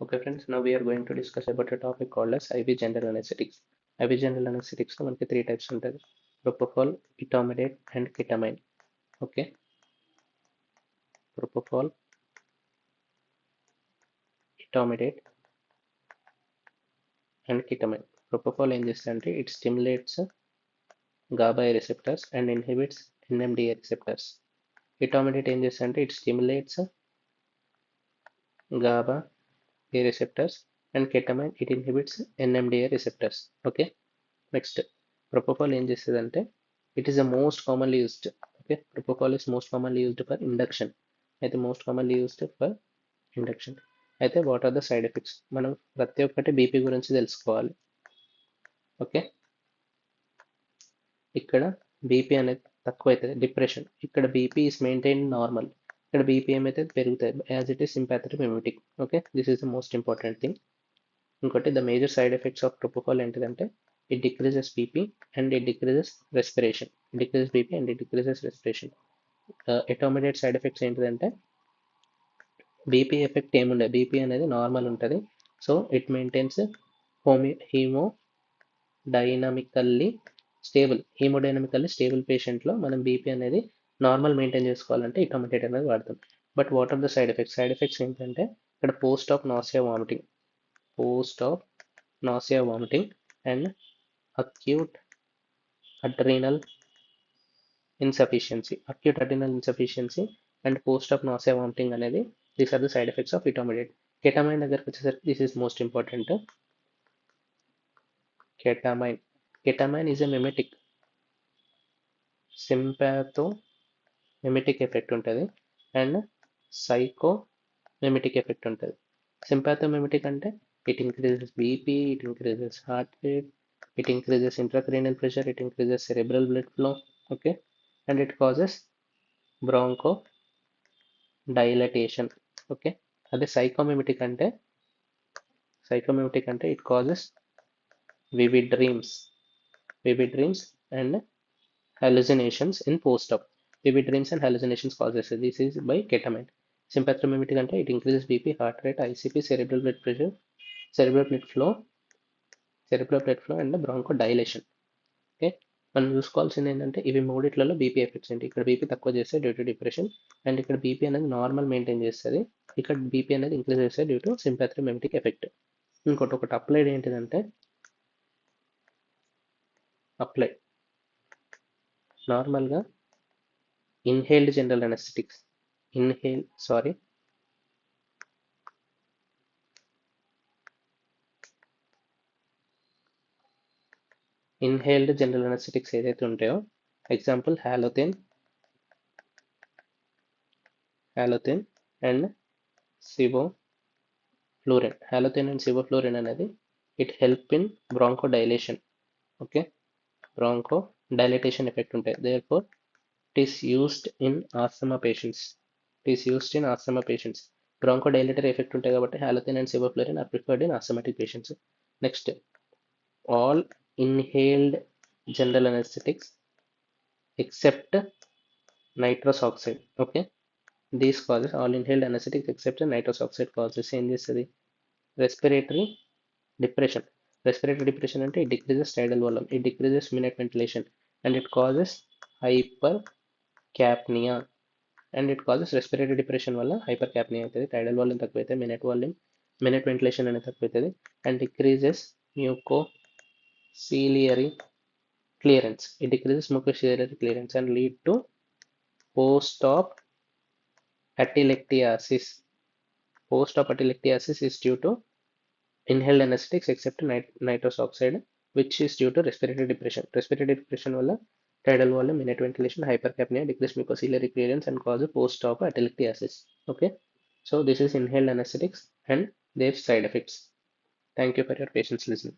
Okay, friends, now we are going to discuss about a topic called as IV general anesthetics. IV general anesthetics లో మనకి three types ఉంటుంది: propofol, etomidate and ketamine. Okay, propofol, etomidate and ketamine. ప్రొపోఫాల్ ఏం చేస్తుందంటే it stimulates GABA receptors and inhibits NMDA receptors. ఇటామిడేట్ ఏం చేస్తుందంటే it stimulates GABA receptors and ketamine it inhibits NMDA receptors. Okay, next propofol ఏం చేస్తుందంటే it is the most commonly used. Okay, propofol is most commonly used for induction. అయితే most commonly used for induction. అయితే what are the side effects? మనం ప్రతి ఒక్కటి BP గురించి తెలుసుకోవాలి. Okay, ఇక్కడ బీపీ అనేది తక్కువ అవుతుంది, డిప్రెషన్. ఇక్కడ బీపీ ఇస్ మెయింటైన్ నార్మల్. ఇక్కడ బీపీ ఏమైతే పెరుగుతుంది as it is sympathetic mimetic. Okay, this is the most important thing. ఇంకోటి the major side effects of propofol ఏంటిదంటే it decreases BP and it decreases respiration. It decreases BP and it decreases respiration. Etomidate side effects ఏంటిదంటే BP effect ఏముండదు, BP అనేది normal ఉంటుంది. So it maintains haemodynamically stable పేషెంట్లో మనం BP అనేది normal maintain చేసుకోవాలంటే etomidate అనేది వాడతాం. But what are the side effects? Side effects ఏంటంటే ఇక్కడ post op nausea vomiting and acute adrenal insufficiency and post-op nausea vomiting అనేది these are the side effects of etomidate. ketamine దగ్గరికి వచ్చేసరికి this is most important. ketamine is a mimetic, sympathomimetic effect ఉంటుంది and psychomimetic effect ఉంటుంది. sympathomimetic అంటే it increases BP, it increases heart rate, it increases intracranial pressure, it increases cerebral blood flow. Okay, and it causes bronchodilation. Okay, అదే psychomimetic అంటే it causes vivid dreams and hallucinations in post-op. Vivid dreams and hallucinations causes this is by ketamine. Sympathomimetic అంటే it increases BP, heart rate, ICP, cerebral blood pressure, cerebral blood flow and bronchodilation. Okay, మనం చూసుకోవాల్సింది ఏంటంటే ఇవి మూడిట్లలో BP effects ఏంటి. ఇక్కడ BP తక్కువ చేస్తే due to depression, and ఇక్కడ బీపీ అనేది నార్మల్ మెయింటైన్ చేస్తుంది. ఇక్కడ బీపీ అనేది ఇంక్రీజ్ చేస్తే డ్యూ టు సింపాథోమిమెటిక్ ఎఫెక్ట్. ఒకటి అప్లైడ్ ఏంటిదంటే నార్మల్గా inhaled general anaesthetics inhaled general anaesthetics ఏదైతే ఉంటాయో, example halothane and sevoflurane. Halothane and sevoflurane అనేది it help in bronchodilation. Okay, bronchodilatation effect ఉంటాయి. Therefore it is used in asthma patients. Bronchodilatory effect ఉంటాయి కాబట్టి halothane and sevoflurane are preferred in asthmatic patients. Next, all inhaled general anesthetics except nitrous oxide. Okay, these causes all inhaled anesthetics except nitrous oxide causes ఏం చేస్తుంది? respiratory depression అంటే it decreases tidal volume, it decreases minute ventilation and it causes hypercapnia and it causes respiratory depression వల్ల hypercapnia అవుతుంది. tidal volume తక్కువైతే minute ventilation అనేది తక్కువైతుంది and decreases mucociliary clearance. It decreases mucociliary clearance and lead to post-op atelectasis. Post-op atelectasis is due to inhaled anesthetics except nitrous oxide, which is due to respiratory depression. Respiratory depression వల్ల tidal volume, minute ventilation, hypercapnia, decreased mucociliary clearance and cause post-op atelectasis. Okay, so this is inhaled anesthetics and their side effects. Thank you for your patience listening.